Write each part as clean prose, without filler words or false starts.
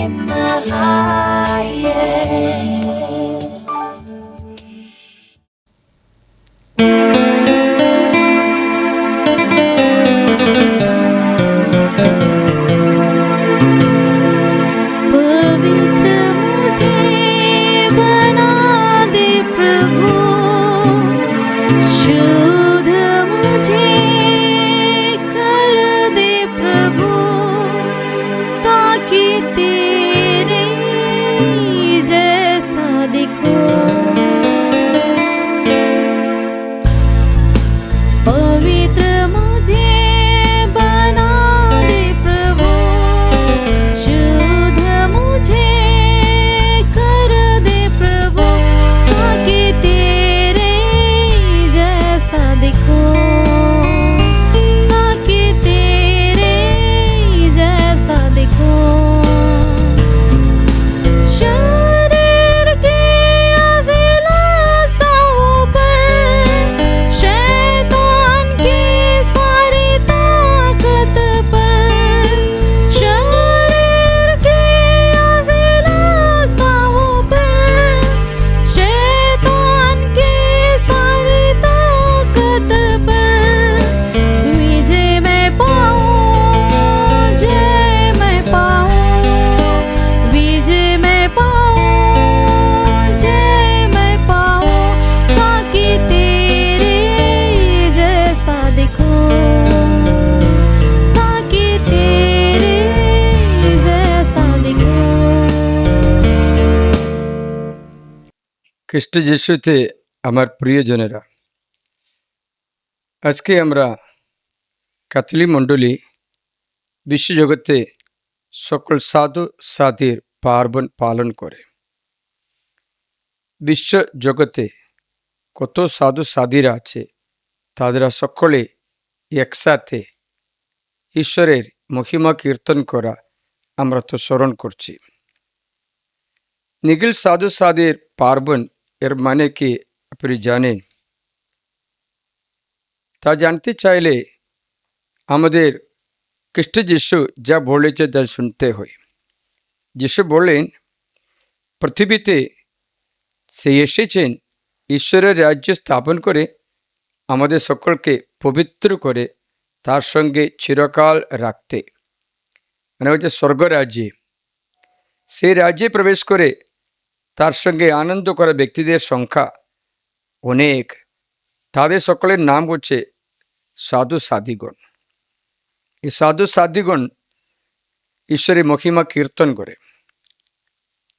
in the highest. पवित्र मुझे बना दे प्रभु, शुद्ध मुझे कर दे प्रभु, ताकि तेरे जैसा दिखूं। पवित्र मुझे बना दे प्रभु, शुद्ध मुझे कर दे प्रभु, ताकि तेरे जैसा दिखूं, ताकि तेरे जैसा दिखूं। शरीर के अभिलाषाओं पर, शैतान की सारी ताकत पर, शरीर के अभिलाषाओं पर, शैतान की सारी ताकत पर विजय मैं पाऊं, जय मैं पाऊं, विजय मैं पाऊं, जय मैं पाऊं, ताकि तेरे जैसा दिखूं, ताकि तेरे जैसा दिखूं। খ্রিস্ট যিশুতে আমার প্রিয়জনেরা, আজকে আমরা ক্যাথলিক মণ্ডলী বিশ্বজগতে সকল সাধু সাধির পার্বণ পালন করে। বিশ্ব জগতে কত সাধু সাধিরা আছে, তাদেরা সকলে একসাথে ঈশ্বরের মহিমা কীর্তন করা আমরা তো স্মরণ করছি। নিখিল সাধু সাধির পার্বণ এর মানে কি আপনি জানেন? তা জানতে চাইলে আমাদের খ্রিস্ট যিশু যা বলেছে তা শুনতে হয়। যিশু বললেন, পৃথিবীতে সে এসেছেন ঈশ্বরের রাজ্য স্থাপন করে আমাদের সকলকে পবিত্র করে তার সঙ্গে চিরকাল রাখতে, মানে হচ্ছে স্বর্গরাজ্যে। সেই রাজ্যে প্রবেশ করে তার সঙ্গে আনন্দ করা ব্যক্তিদের সংখ্যা অনেক। তাদের সকলের নাম হচ্ছে সাধু সাধিগণ। এই সাধু সাধিগণ ঈশ্বরের মহিমা কীর্তন করে।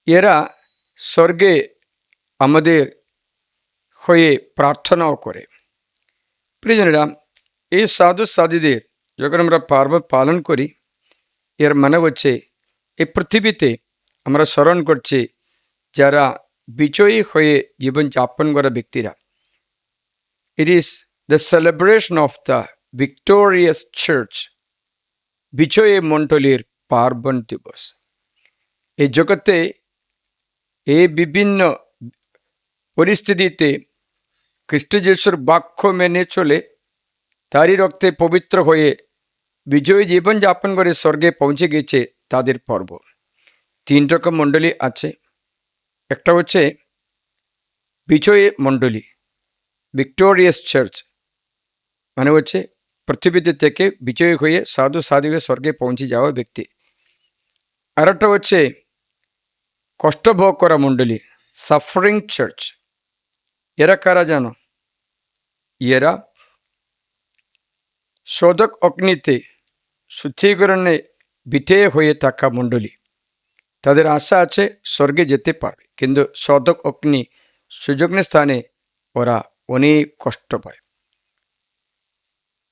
এরা স্বর্গে আমাদের হয়ে প্রার্থনাও করে। প্রিয়জনেরা, এই সাধু সাধিদের যখন আমরা পার্বণ পালন করি, এর মানে হচ্ছে এই পৃথিবীতে আমরা স্মরণ করছি যারা বিজয়ী হয়ে জীবনযাপন করা ব্যক্তিরা। It is the celebration of the victorious church, বিজয়ী মণ্ডলীর পার্বণ দিবস। এই জগতে এই বিভিন্ন পরিস্থিতিতে খ্রিস্ট যিশুর বাক্য মেনে চলে তারই রক্তে পবিত্র হয়ে বিজয়ী জীবনযাপন করে স্বর্গে পৌঁছে গেছে তাদের পর্ব। 3 রকম মণ্ডলী আছে। একটা হচ্ছে বিজয়ী মণ্ডলী, ভিক্টোরিয়াস চার্চ, মানে হচ্ছে পৃথিবীতে থেকে বিজয়ী হয়ে সাধু সাধু হয়ে স্বর্গে পৌঁছে যাওয়া ব্যক্তি। আর একটা হচ্ছে কষ্টভোগ করা মণ্ডলী, সাফারিং চার্চ। এরা কারা জানো? এরা শোধক অগ্নিতে শুদ্ধিকরণে বিধেয় হয়ে থাকা মণ্ডলী। তাদের আশা আছে স্বর্গে যেতে পারবে, কিন্তু শোধক অগ্নি সুযোগ্ন স্থানে ওরা অনেক কষ্ট পায়।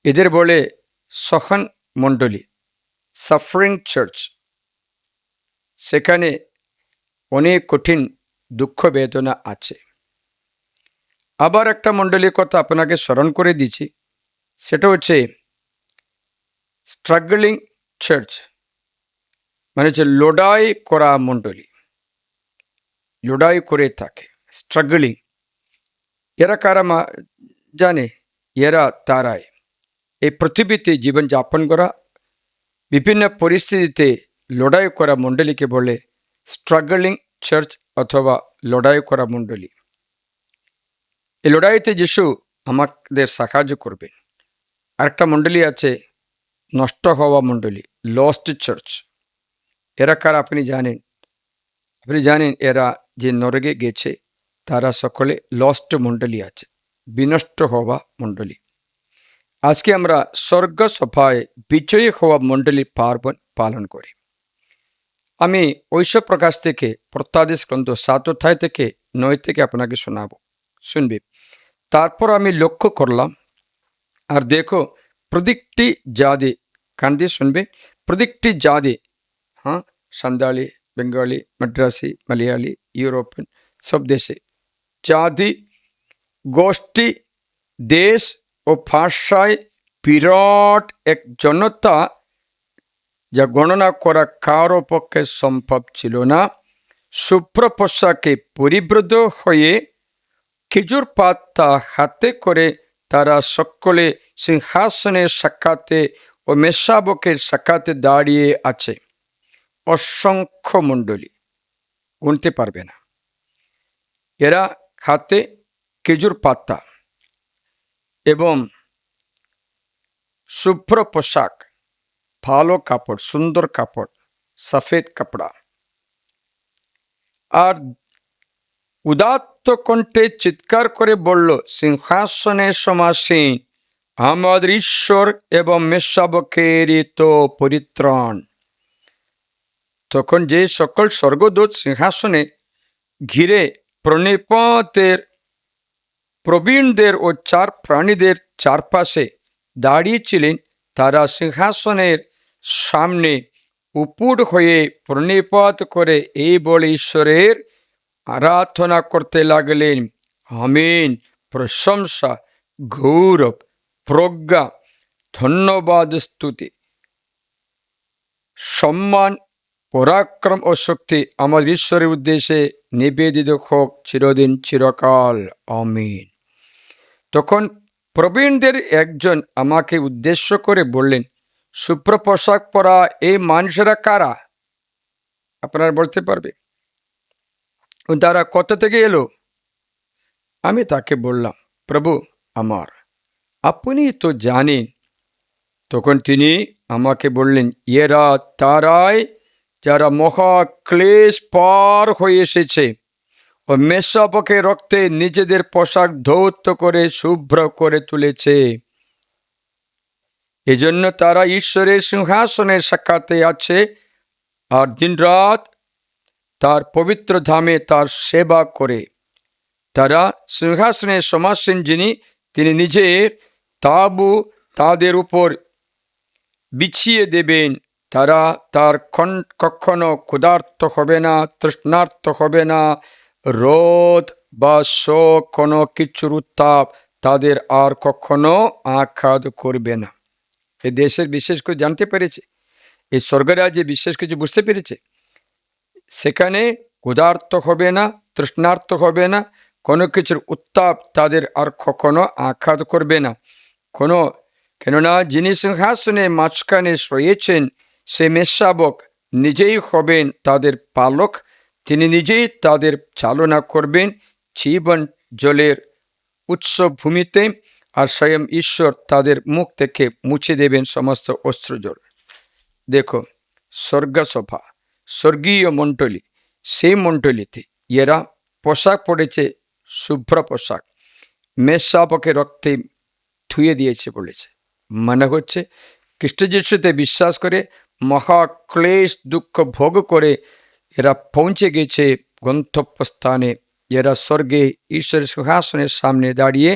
এদের বলে সহন মণ্ডলী, সাফারিং চার্চ। সেখানে অনেক কঠিন দুঃখ বেদনা আছে। আবার একটা মণ্ডলীর কথা আপনাকে স্মরণ করে দিচ্ছি, সেটা হচ্ছে স্ট্রাগলিং চার্চ, মানে হচ্ছে লড়াই করা মণ্ডলী, লড়াই করে থাকে, স্ট্রাগলিং। এরা কারা জানে? এরা তারাই এই পৃথিবীতে জীবনযাপন করা, বিভিন্ন পরিস্থিতিতে লড়াই করা মণ্ডলীকে বলে স্ট্রাগলিং চার্চ অথবা লড়াই করা মণ্ডলী। এই লড়াইতে যিশু আমাদের সাহায্য করবেন। আরেকটা মণ্ডলী আছে নষ্ট হওয়া মণ্ডলী, লস্ট চার্চ। এরা কারা আপনি জানেন? আপনি জানেন এরা যে নরকে গেছে তারা সকলে লস্ট মণ্ডলী আছে, বিনষ্ট হওয়া মণ্ডলী। আজকে আমরা স্বর্গ সভায় বিজয়ী হওয়া মণ্ডলীর পার্বণ পালন করি। আমি ঐশ্ব প্রকাশ থেকে প্রত্যাদেশ গ্রন্থ 7 অধ্যায় থেকে 9 থেকে আপনাকে শোনাবো, শুনবে। তারপর আমি লক্ষ্য করলাম, আর দেখো প্রত্যেকটি জাতি, কান দিয়ে শুনবে, প্রত্যেকটি জাতি, হ্যাঁ, সান্তালি, বেঙ্গলি, মাদ্রাসি, মালয়ালি, ইউরোপিয়ান, সব দেশে জাতি, গোষ্ঠী, দেশ ও ভাষায় বিরাট এক জনতা, যা গণনা করা কারো পক্ষে সম্ভব ছিল না, শুভ্র পোশাকে পরিবৃত হয়ে খেজুর পাতা হাতে করে তারা সকলে সিংহাসনের সাক্ষাতে ও মেষশাবকের সাক্ষাতে দাঁড়িয়ে আছে। অসংখ্য মণ্ডলী, গুনতে পারবে না। এরা হাতে খেজুর পাতা এবং শুভ্র পোশাক, ভালো কাপড়, সুন্দর কাপড়, সফেদ কাপড়া, আর উদাত্ত কণ্ঠে চিৎকার করে বলল, সিংহাসনের সমাসীন আমাদের ঈশ্বর এবং মেষশাবকেরই তো পরিত্রাণ। তখন যে সকল স্বর্গদূত সিংহাসনে ঘিরে প্রণিপাতের প্রবীণদের ও 4 প্রাণীদের চারপাশে দাঁড়িয়েছিলেন, তারা সিংহাসনের সামনে উপুড় হয়ে প্রণিপাত করে এই বলে ঈশ্বরের আরাধনা করতে লাগলেন, আমিন, প্রশংসা, গৌরব, প্রজ্ঞা, ধন্যবাদ, স্তুতি, সম্মান, পরাক্রম ও শক্তি আমাদের ঈশ্বরের উদ্দেশ্যে নিবেদিত হোক চিরদিন চিরকাল, আমিন। তখন প্রবীণদের একজন আমাকে উদ্দেশ্য করে বললেন, শুভ্র পোশাক পরা এই মানুষেরা কারা? আপনারা বলতে পারবে? তারা কোথা থেকে এলো? আমি তাকে বললাম, প্রভু আমার, আপনি তো জানেন। তখন তিনি আমাকে বললেন, এরা তারাই যারা মহাক্লেশ পার হয়ে এসেছে ও মেষশাবকের রক্তে নিজেদের পোশাক ধৌত করে শুভ্র করে তুলেছে। এজন্য তারা ঈশ্বরের সিংহাসনের সাক্ষাতে আছে আর দিনরাত তার পবিত্র ধামে তার সেবা করে। তারা সিংহাসনের সমাসীন যিনি, তিনি নিজের তাঁবু তাদের উপর বিছিয়ে দেবেন। তারা তার কখনো ক্ষুধার্ত হবে না, তৃষ্ণার্ত হবে না, রোদ বা শোক, কোনো কিছুর উত্তাপ তাদের আর কখনো আঘাত করবে না। এই দেশের বিশেষ করে জানতে পেরেছে, এই স্বর্গরাজ্যে বিশেষ কিছু বুঝতে পেরেছে। সেখানে ক্ষুধার্ত হবে না, তৃষ্ণার্ত হবে না, কোনো কিছুর উত্তাপ তাদের আর কখনো আঘাত করবে না। কেননা যিনি সিংহাসনে মাঝখানে রয়েছেন, সে মেষশাবক নিজেই হবেন তাদের পালক। তিনি নিজেই তাদের চালনা করবেন জীবন জলের উৎস ভূমিতে, আর স্বয়ং ঈশ্বর তাদের মুখ থেকে মুছে দেবেন সমস্ত অশ্রুজল। দেখো, স্বর্গসভা, স্বর্গীয় মণ্ডলী, সেই মণ্ডলীতে এরা পোশাক পরেছে শুভ্র পোশাক, মেষশাবকের রক্তে ধুয়ে দিয়েছে বলেছে। মানে হচ্ছে খ্রিস্ট যিশুতে বিশ্বাস করে মহাক্লেশ দুঃখ ভোগ করে এরা পৌঁছে গেছে গন্তব্যস্থানে। এরা স্বর্গে ঈশ্বরের সিংহাসনের সামনে দাঁড়িয়ে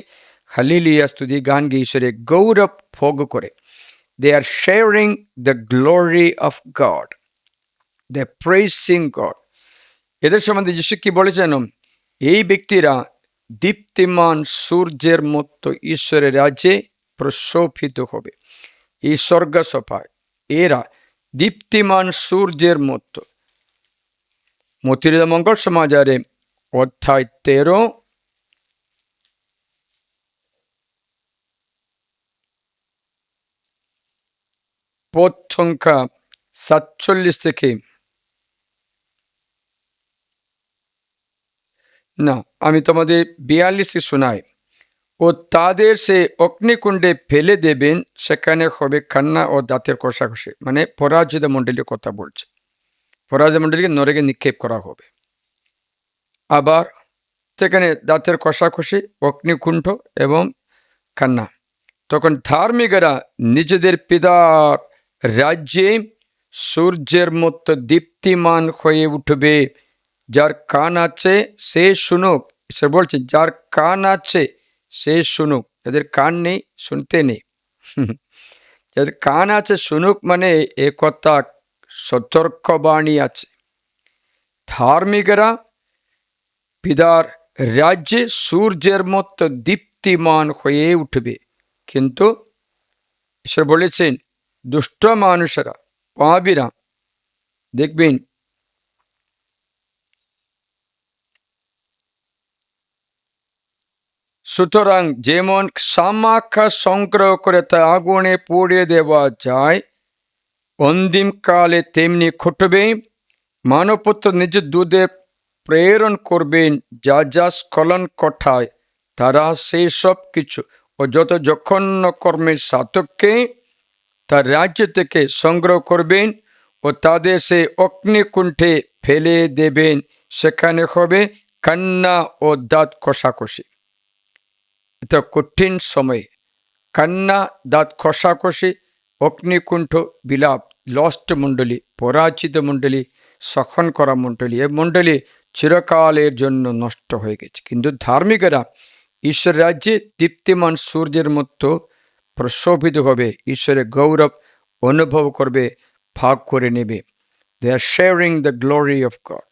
হালেলুয়া স্তুতি গান গেয়ে ঈশ্বরের গৌরব ভোগ করে। They are sharing the glory of God. They are praising God. এদের সম্বন্ধে যিশু কি বলেছেন? এই ব্যক্তিরা দীপ্তিমান সূর্যের মতো ঈশ্বরের রাজ্যে প্রশোভিত হবে। এই স্বর্গসভায় এরা দীপ্তিমান সূর্যের মতো। মথুরা মঙ্গল সমাচারে অধ্যায় 13 পদ সংখ্যা 47 থেকে, না আমি তোমাদের 42 শোনাই। ও তাদের সে অগ্নিকুণ্ডে ফেলে দেবেন, সেখানে হবে কান্না ও দাঁতের কষাকষি। মানে পরাজিত মণ্ডলীর কথা বলছে, পরাজিত মণ্ডলীকে নরকে নিক্ষেপ করা হবে। আবার সেখানে দাঁতের কষাকষি, অগ্নিকুণ্ড এবং কান্না। তখন ধার্মিকেরা নিজেদের পিতার রাজ্যে সূর্যের মতো দীপ্তিমান হয়ে উঠবে। যার কান আছে সে শুনুক। ঈশ্বর বলছেন যার কান আছে সে শুনুক। যাদের কান নেই, শুনতে নেই। যাদের কান আছে শুনুক, মানে এ কথা সতর্কবাণী আছে। ধার্মিকেরা পিতার রাজ্যে সূর্যের মতো দীপ্তিমান হয়ে উঠবে। কিন্তু ঈশ্বর বলেছেন দুষ্ট মানুষেরা, পাপীরা, দেখবেন সুতরাং যেমন সামাখা সংগ্রহ করে তা আগুনে পুড়িয়ে দেওয়া যায়, অন্তিমকালে তেমনি ঘটবে। মানবপুত্র নিজের দুধে প্রেরণ করবেন যা যা স্খলন ঘটায়, তারা সেই সব কিছু ও যত জঘন্য কর্মের সাধককে তার রাজ্য থেকে সংগ্রহ করবেন ও তাদের সেই অগ্নিকুণ্ঠে ফেলে দেবেন। সেখানে হবে কান্না ও দাঁত কষাকষি। এটা কঠিন সময়ে কান্না, দাঁত কষাকষি, অগ্নিকুণ্ঠ, বিলাপ। লস্ট মণ্ডলী, পরাজিত মণ্ডলী, সখন করা মণ্ডলী, এ মণ্ডলী চিরকালের জন্য নষ্ট হয়ে গেছে। কিন্তু ধার্মিকেরা ঈশ্বর রাজ্যে দীপ্তিমান সূর্যের মতো প্রশোভিত হবে, ঈশ্বরের গৌরব অনুভব করবে, ভাগ করে নেবে। They are sharing the glory of God.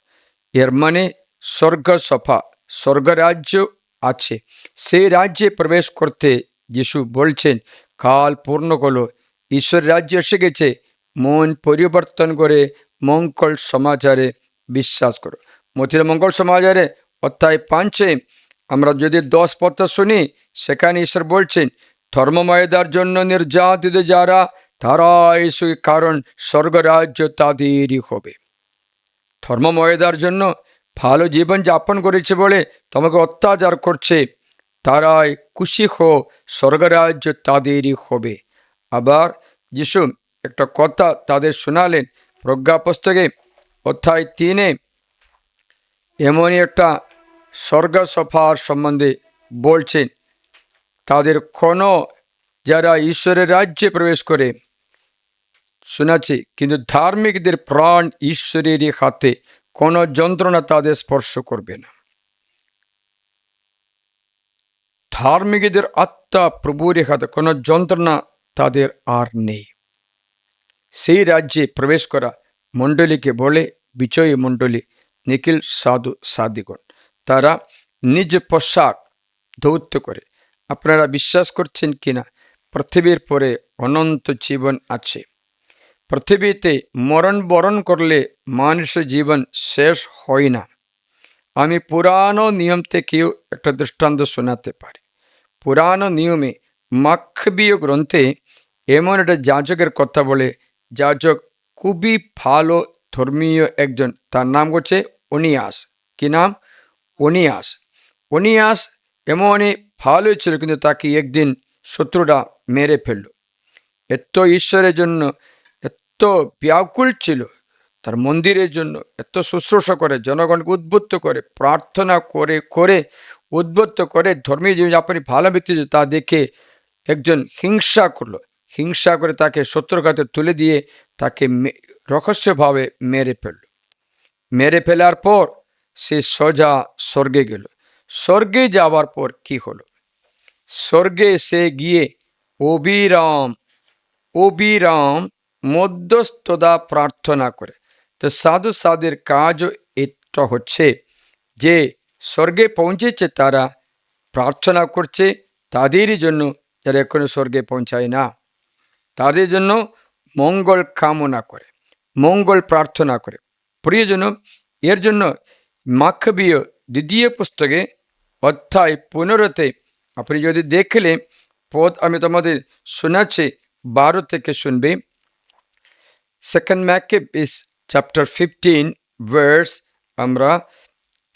এর মানে স্বর্গ সভা, স্বর্গরাজ্য আছে। সেই রাজ্যে প্রবেশ করতে যিশু বলছেন কাল পূর্ণ হলো, ঈশ্বর রাজ্য এসে গেছে। মন পরিবর্তন করে মঙ্গল সমাচারে বিশ্বাস করো। মথির মঙ্গল সমাচারে অধ্যায় 5 আমরা যদি 10 পদ শুনি, সেখানে ঈশ্বর বলছেন ধর্মময়দার জন্য নির্যাতিত যারা, তারা এসে, কারণ স্বর্গরাজ্য তাদেরই হবে। ধর্মময়দার জন্য ভালো জীবন যাপন করেছে বলে তোমাকে অত্যাচার করছে, তারাই খুশি হো, স্বর্গরাজ্য তাদেরই হবে। আবার যিশু একটা কথা তাদের শোনালেন প্রজ্ঞা পুস্তকে অধ্যায় 3, এমনই একটা স্বর্গ সভার সম্বন্ধে বলছেন। তাদের কোনো যারা ঈশ্বরের রাজ্যে প্রবেশ করে শোনাচ্ছে, কিন্তু ধার্মিকদের প্রাণ ঈশ্বরেরই হাতে, কোনো যন্ত্রণা তাদের স্পর্শ করবে না। ধার্মিকদের আত্মা প্রভুরই হাতে, কোনো যন্ত্রণা তাদের আর নেই। সেই রাজ্যে প্রবেশ করা মণ্ডলীকে বলে বিজয়ী মণ্ডলী, নিখিল সাধু সাধিগণ। তারা নিজ পোশাক ধৌত করে। আপনারা বিশ্বাস করছেন কিনা পৃথিবীর পরে অনন্ত জীবন আছে? পৃথিবীতে মরণ বরণ করলে মানুষের জীবন শেষ হয় না। আমি পুরানো নিয়ম থেকেও একটা দৃষ্টান্ত শোনাতে পারি। পুরানো নিয়মে মাখবীয় গ্রন্থে এমন একটা যাজকের কথা বলে, যাজক খুবই ভালো ধর্মীয় একজন, তার নাম হচ্ছে অনিয়াস। কি নাম? অনিয়াস। অনিয়াস এমনই ভালোই ছিল, কিন্তু তাকে একদিন শত্রুরা মেরে ফেলল। এত ঈশ্বরের জন্য এত ব্যাকুল ছিল, তার মন্দিরের জন্য এত শুশ্রূষা করে, জনগণকে উদ্বুদ্ধ করে, প্রার্থনা করে করে উদ্বুদ্ধ করে ধর্মীয় জীবনযাপন ভালো ব্যক্তি, তা দেখে একজন হিংসা করলো। হিংসা করে তাকে শত্রুর কাছে তুলে দিয়ে তাকে রহস্যভাবে মেরে ফেলল। মেরে ফেলার পর সে সোজা স্বর্গে গেল। স্বর্গে যাওয়ার পর কি হলো? স্বর্গে সে গিয়ে অবিরাম মধ্যস্থতা প্রার্থনা করে। তো সাধু সাধুর কাজও এটা হচ্ছে যে স্বর্গে পৌঁছেছে তারা প্রার্থনা করছে তাদেরই জন্য, যারা এখনো স্বর্গে পৌঁছায় না তাদের জন্য মঙ্গল কামনা করে, মঙ্গল প্রার্থনা করে। প্রিয়জন, এর জন্য মাখবীয় 2 পুস্তকে অধ্যায় 15 আপনি যদি দেখলে পদ আমি তোমাদের শোনাচ্ছি, 12 থেকে শুনবে। সেকেন্ড ম্যাকেবিস চ্যাপ্টার 15 ভার্স আমরা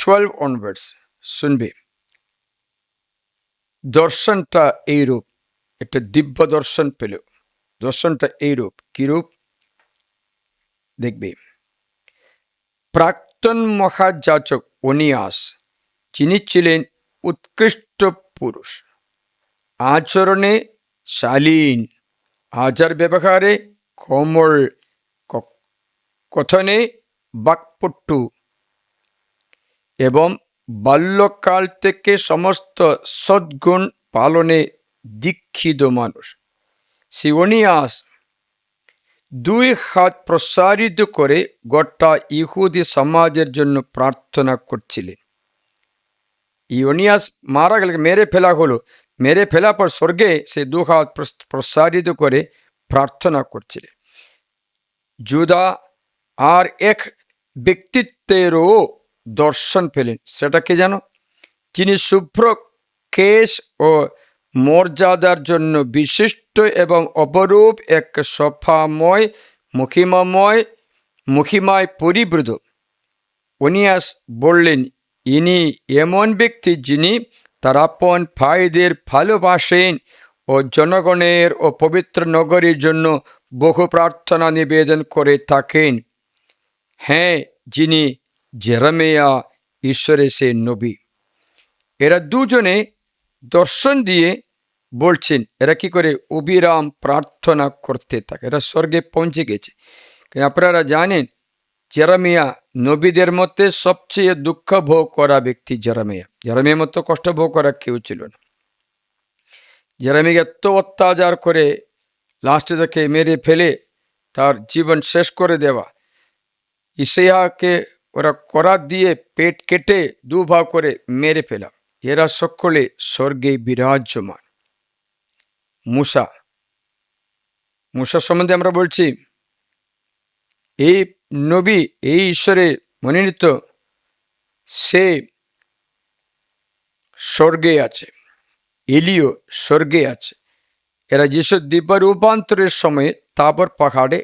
12 অনওয়ার্ডস শুনবে। দর্শনটা এইরূপ, একটা দিব্য দর্শন পেল। দর্শনটা এইরূপ, কিরূপ দেখবে। প্রাক্তন মহাযাজক ওনিয়াস, যিনি ছিলেন উৎকৃষ্ট পুরুষ, আচরণে শালীন, আচার ব্যবহারে কোমল, কথনে বাক্পটু এবং বাল্যকাল থেকে সমস্ত সদ্গুণ পালনে দীক্ষিত মানুষ। সিওনিয়াস 2 হাত প্রসারিত করে গোটা ইহুদি সমাজের জন্য প্রার্থনা করছিলেন। ইওনিয়াস মারা গেল, মেরে ফেলা হলো। মেরে ফেলা পর স্বর্গে সে 2 হাত প্রসারিত করে প্রার্থনা করছিলেন। জুদা আর এক ব্যক্তিত্বেরও দর্শন পেলেন। সেটা কে জানো? যিনি শুভ্র কেশ ও মর্যাদার জন্য বিশিষ্ট এবং অপরূপ এক সফাময় মহিমায় পরিবৃত। ওনিয়াস বললেন, ইনি এমন ব্যক্তি যিনি তার আপন ভাইদের ভালোবাসেন ও জনগণের ও পবিত্র নগরীর জন্য বহু প্রার্থনা নিবেদন করে থাকেন। হ্যাঁ, যিনি জেরেমিয়া ঈশ্বরের সে নবী। এরা দুজনে দর্শন দিয়ে বলছেন, এরা কি করে অবিরাম প্রার্থনা করতে থাকে। এরা স্বর্গে পৌঁছে গেছে। আপনারা জানেন, জেরেমিয়া নবীদের মধ্যে সবচেয়ে দুঃখ ভোগ করা ব্যক্তি জেরেমিয়া। জেরেমিয়ার মতো কষ্ট ভোগ করা কেউ ছিল না। জেরেমিয়া এত অত্যাচার করে লাস্টে তাকে মেরে ফেলে তার জীবন শেষ করে দেওয়া। ইসাইয়াকে ওরা করাত দিয়ে পেট কেটে 2 ভাগ করে মেরে ফেলা। এরা সকলে স্বর্গে বিরাজমান। মূসা সম্বন্ধে আমরা বলছি, এই নবী, এই ঈশ্বরের মনোনীত, সে স্বর্গে আছে। এলিও স্বর্গে আছে। এরা যিশু দিব্য রূপান্তরের সময় তাবর পাহাড়ে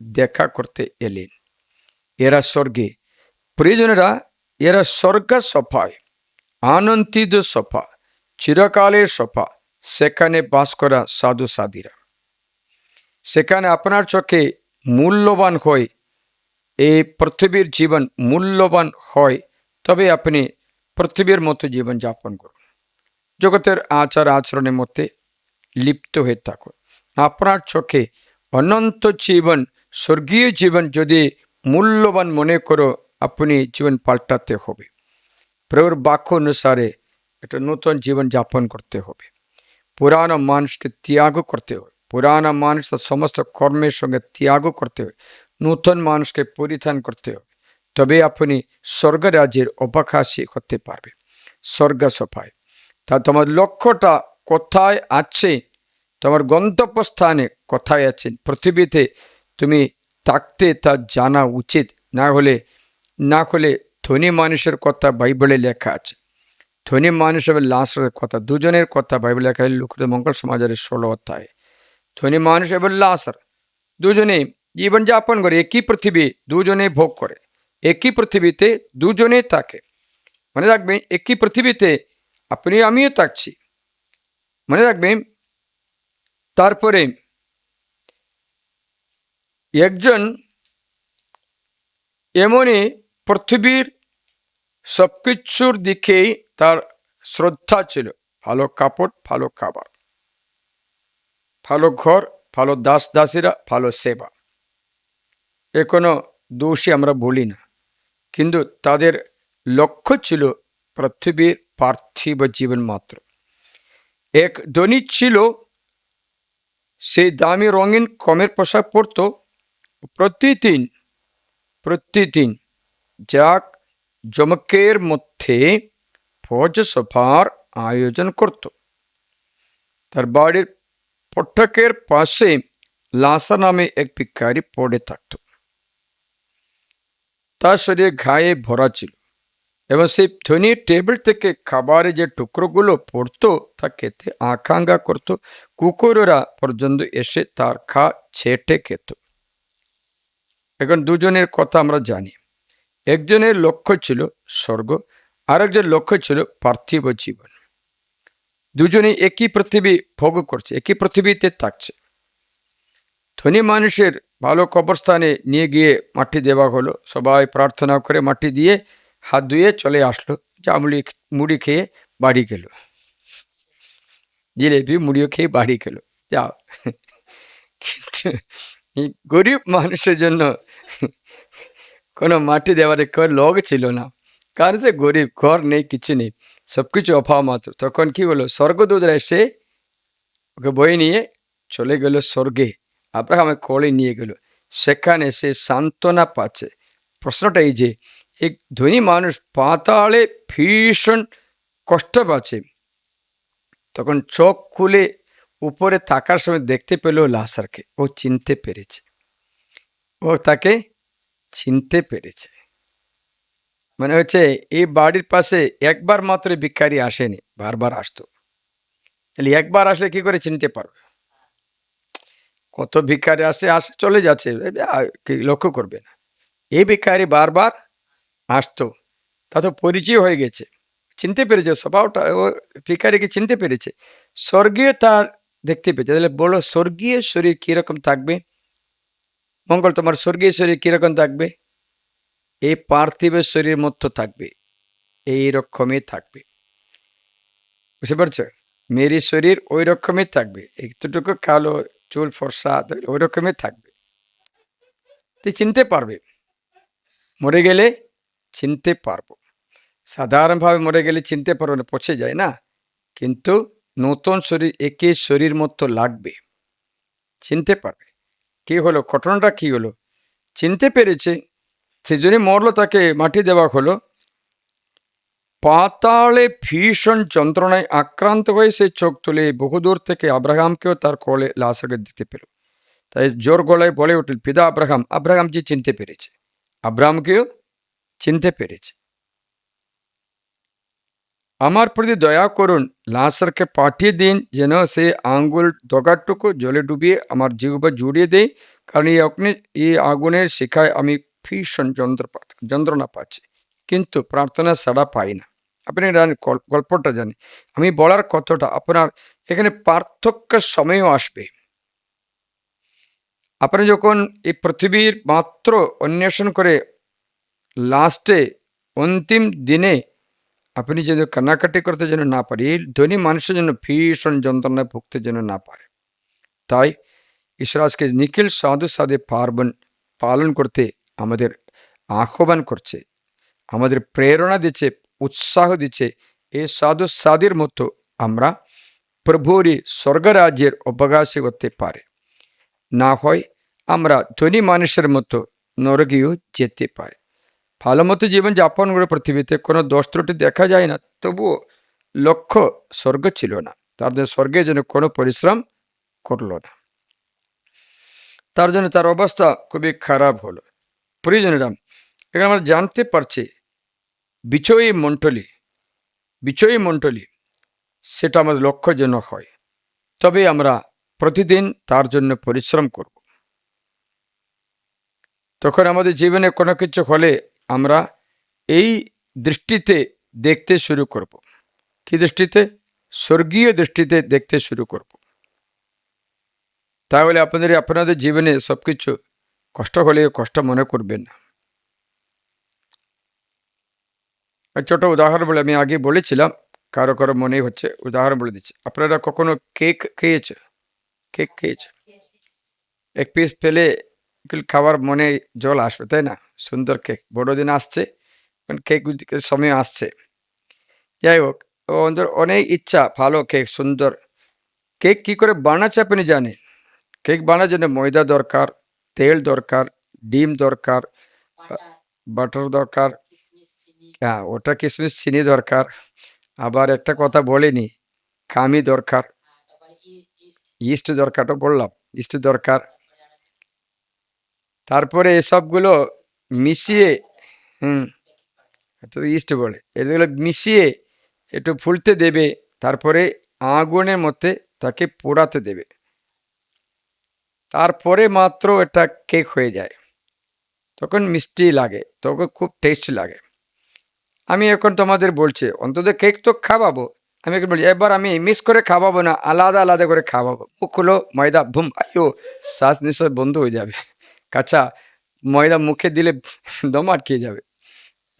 দেখা করতে এলেন। এরা স্বর্গে। প্রিয়জনেরা, এরা স্বর্গ সফায়, আনন্দিত সফা, চিরকালের সফা। সেখানে বাস করা সাধু সাধীরা, সেখানে আপনার চোখে মূল্যবান হয়, এই পৃথিবীর জীবন মূল্যবান হয়, তবে আপনি পৃথিবীর মতো জীবন যাপন করুন। জগতের আচার আচরণের মধ্যে লিপ্ত হয়ে থাকুন। আপনার চোখে অনন্ত জীবন, স্বর্গীয় জীবন যদি মূল্যবান মনে করো, আপনি জীবন পাল্টাতে হবে। প্রভুর বাক্য অনুসারে একটা নতুন জীবন যাপন করতে হবে। পুরানো মানুষকে ত্যাগ করতে হবে। পুরানো মানুষ সমস্ত কর্মের সঙ্গে ত্যাগ করতে হবে। নতুন মানুষকে পরিধান করতে হবে। তবে আপনি স্বর্গরাজ্যের অবকাশী হতে পারবে। স্বর্গ সফায়। তা তোমার লক্ষ্যটা কোথায় আছে, তোমার গন্তব্যস্থানে কোথায় আছেন পৃথিবীতে তুমি থাকতে, তা জানা উচিত। না হলে ধনী মানুষের কথা বাইবেলে লেখা আছে। ধনী মানুষ এবং লাসরের কথা, দুজনের কথা বাইবেলে লেখা। লুকাস মঙ্গল সমাজের 16 অধ্যায়ে ধনী মানুষ এবং লাসর দুজনে জীবনযাপন করে। একই পৃথিবী দুজনে ভোগ করে। একই পৃথিবীতে দুজনে থাকে। মনে রাখবেন, একই পৃথিবীতে আপনি আমিও থাকছি। মনে রাখবেন। তারপরে একজন এমনই পৃথিবীর সবকিছুর দিকেই তার শ্রদ্ধা ছিল। ভালো কাপড়, ভালো খাবার, ভালো ঘর, ভালো দাস দাসীরা, ভালো সেবা। এ কোনো দোষী আমরা বলি না, কিন্তু তাদের লক্ষ্য ছিল পৃথিবীর পার্থিব জীবন মাত্র। এক ধনী ছিল, সেই দামি রঙিন কমের পোশাক পরত। প্রতিদিন যাক জমকের মধ্যে ভোজ সভার আয়োজন করত। তার বাড়ির ফটকের পাশে লাসা নামে এক ভিখারি পড়ে থাকত। তার শরীরে ঘায়ে ভরা ছিল এবং সেই ধনী টেবিল থেকে খাবারের যে টুকরোগুলো পড়তো তা খেতে আকাঙ্ক্ষা করত। কুকুরেরা পর্যন্ত এসে তার ছেটে খেত। এখন দুজনের কথা আমরা জানি। একজনের লক্ষ্য ছিল স্বর্গ, আরেকজনের লক্ষ্য ছিল পার্থিব জীবন। দুজনেই একই পৃথিবী ভোগ করছে, একই পৃথিবীতে থাকছে। ধনী মানুষের ভালো কবরস্থানে নিয়ে গিয়ে মাটি দেওয়া হলো, সবাই প্রার্থনা করে মাটি দিয়ে হাত ধুয়ে চলে আসলো, যা মুড়ি খেয়ে বাড়ি গেল, জিলেবি মুড়িও খেয়ে বাড়ি গেল, যাও। কিন্তু এই গরিব মানুষের জন্য কোনো মাটি দেওয়ার কেউ লোক ছিল না, কারণ সে গরিব, ঘর নেই, কিছু নেই, সব কিছু অভাব মাত্র। তখন কি হলো, স্বর্গদূতরা এসে ওকে বয়ে নিয়ে চলে গেল স্বর্গে, আব্রাহামের কোলে নিয়ে গেল। সেখানে সে সান্ত্বনা পাচ্ছে। প্রশ্নটা এই যে, এক ধনী মানুষ পাতালে ভীষণ কষ্ট পাচ্ছে, তখন চোখ খুলে উপরে থাকার সময় দেখতে পেল লাসারকে। ও চিনতে পেরেছে, ও তাকে চিনতে পেরেছে। মানে হচ্ছে এই বাড়ির পাশে একবার মাত্র ভিখারি আসেনি, বারবার আসতো। তাহলে একবার আসলে কি করে চিনতে পারবে? কত ভিখারি আসে আসে চলে যাচ্ছে, লক্ষ্য করবে না। এই ভিখারি বারবার আসতো, তা তো পরিচয় হয়ে গেছে, চিনতে পেরেছে স্বভাবটা, ও ভিখারিকে চিনতে পেরেছে। স্বর্গীয় তার দেখতে পেয়েছে। তাহলে বলো, স্বর্গীয় শরীর কীরকম থাকবে? মঙ্গল, তোমার স্বর্গীয় শরীর কীরকম থাকবে? এই পার্থিব শরীর মতো থাকবে, এই রকমই থাকবে। বুঝতে পারছো? মেরি শরীর ওই রকমই থাকবে, একটুটুকু কালো চুল ফর্সা, ওই রকমই থাকবে। তুই চিনতে পারবে, মরে গেলে চিনতে পারবো। সাধারণভাবে মরে গেলে চিনতে পারবো না, পচে যায় না, কিন্তু নতুন শরীর একই শরীর মতো লাগবে, চিনতে পারবে। কি হলো, ঘটনাটা কি হলো? চিনতে পেরেছে, সেজন্য মরলো, তাকে মাটি দেওয়া হলো। পাতালে ভীষণ যন্ত্রণায় আক্রান্ত হয়ে সে চোখ তুলে বহুদূর থেকে আব্রাহামকেও তার কোলে লাশকে দেখতে পেল। তাই জোর গলায় বলে উঠল, পিতা আব্রাহাম। আব্রাহাম যে চিনতে পেরেছে, আব্রাহামকেও চিনতে পেরেছে। আমার প্রতি দয়া করুন, লাশারকে পাঠিয়ে দিন, যেন সে আঙ্গুল ডগাটুকু জলে ডুবিয়ে আমার জিহ্বা জুড়িয়ে দেয়, কারণ এই আগুনের শিখায় আমি ভীষণ যন্ত্রণা পাচ্ছি, কিন্তু প্রার্থনা ছাড়া পাই না। আপনি জানেন, গল্পটা জানি, আমি বলার কথাটা আপনার এখানে পার্থক্যের সময়ও আসবে। আপনি যখন এই পৃথিবীর মাত্র অন্বেষণ করে লাস্টে অন্তিম দিনে আপনি যেন কান্নাকাটি করতে যেন না পারে, এই ধনী মানুষের জন্য ভীষণ যন্ত্রণায় ভুগতে যেন না পারে। তাই ঈশ্বর আজকে নিখিল সাধু সাধে পালন করতে আমাদের আহ্বান করছে, আমাদের প্রেরণা দিচ্ছে, উৎসাহ দিচ্ছে। এই সাধু সাধের মতো আমরা প্রভুরই স্বর্গরাজ্যের অবকাশী করতে পারে, না হয় আমরা ধনী মানুষের মতো নরকেও যেতে পারি। ভালো মতো জীবন যাপন করে পৃথিবীতে কোনো দোষ ত্রুটি দেখা যায় না, তবুও লক্ষ্য স্বর্গ ছিল না, তার জন্য স্বর্গের জন্য কোনো পরিশ্রম করলো না, তার জন্য তার অবস্থা খুবই খারাপ হলো। প্রিয়জনেরা, এখানে আমরা জানতে পারছি বিজয়ী মণ্ডলী সেটা আমাদের লক্ষ্যের জন্য হয়, তবে আমরা প্রতিদিন তার জন্য পরিশ্রম করব। তখন আমাদের জীবনে কোনো কিছু হলে আমরা এই দৃষ্টিতে দেখতে শুরু করব। কি দৃষ্টিতে? স্বর্গীয় দৃষ্টিতে দেখতে শুরু করব। তাহলে আপনাদের জীবনে সবকিছু কষ্ট হলে কষ্ট মনে করবেন না। ছোট উদাহরণ বলে আমি আগে বলেছিলাম, কারো কারো মনে হচ্ছে, উদাহরণ বলে দিচ্ছি। আপনারা কখনো কেক খেয়েছে? এক পিস পেলে খাবার মনে জল আসবে, তাই না? সুন্দর কেক, বড়দিন আসছে, কেক সময় আসছে। যাই হোক, ওদের অনেক ইচ্ছা, ভালো কেক, সুন্দর কেক। কি করে বানাচ্ছে আপনি জানেন? কেক বানার জন্য ময়দা দরকার, তেল দরকার, ডিম দরকার, বাটার দরকার, হ্যাঁ ওটা কিশমিশ চিনি দরকার, আবার একটা কথা বলিনি, কামি দরকার, ইস্ট দরকার, তো বললাম ইস্ট দরকার। তারপরে এসবগুলো মিশিয়ে ইস্ট বলে, এগুলো মিশিয়ে একটু ফুলতে দেবে, তারপরে আগুনের মধ্যে তাকে পোড়াতে দেবে, তারপরে মাত্র এটা কেক হয়ে যায়। তখন মিষ্টি লাগে, তখন খুব টেস্ট লাগে। আমি এখন তোমাদের বলছি অন্তত কেক তো খাওয়াবো, আমি এখন বলছি এবার আমি মিস করে খাওয়াবো না, আলাদা আলাদা করে খাওয়াবো। মুখ হলো ময়দা, ভুম, আইও, শ্বাস নিঃশ্বাস বন্ধ হয়ে যাবে। কাঁচা ময়দা মুখে দিলে দম আটকে যাবে।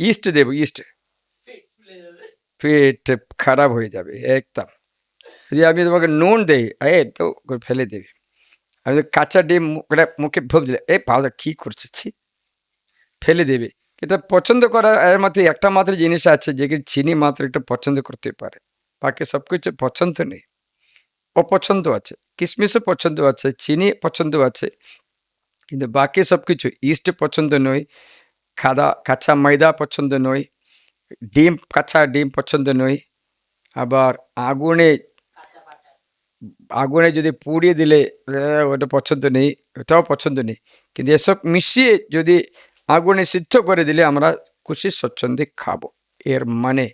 ইস্ট দেবো, ইস্ট, পেট খারাপ হয়ে যাবে একদম। যদি আমি তোমাকে নুন দেই, তো করে ফেলে দেবে। আমি তো কাঁচা ডিম মুখে ভোপ দিলে পাউডার কী করছে, ছি, ফেলে দেবে। এটা পছন্দ করা এর মধ্যে একটা মাত্র জিনিস আছে যে কি চিনি মাত্র একটু পছন্দ করতে পারে, বাকি সব কিছু পছন্দ নেই, অপছন্দ আছে। কিশমিশও পছন্দ আছে, চিনি পছন্দ আছে, কিন্তু বাকি সব কিছু, ইস্ট পছন্দ নয়, কাঁচা ময়দা পছন্দ নয়, ডিম, কাঁচা ডিম পছন্দ নয়, আবার আগুনে আগুনে যদি পুড়িয়ে দিলে ওটা পছন্দ নেই, ওটাও পছন্দ নেই। কিন্তু এসব মিশিয়ে যদি আগুনে সিদ্ধ করে দিলে আমরা খুশি স্বচ্ছন্দে খাবো। এর মানে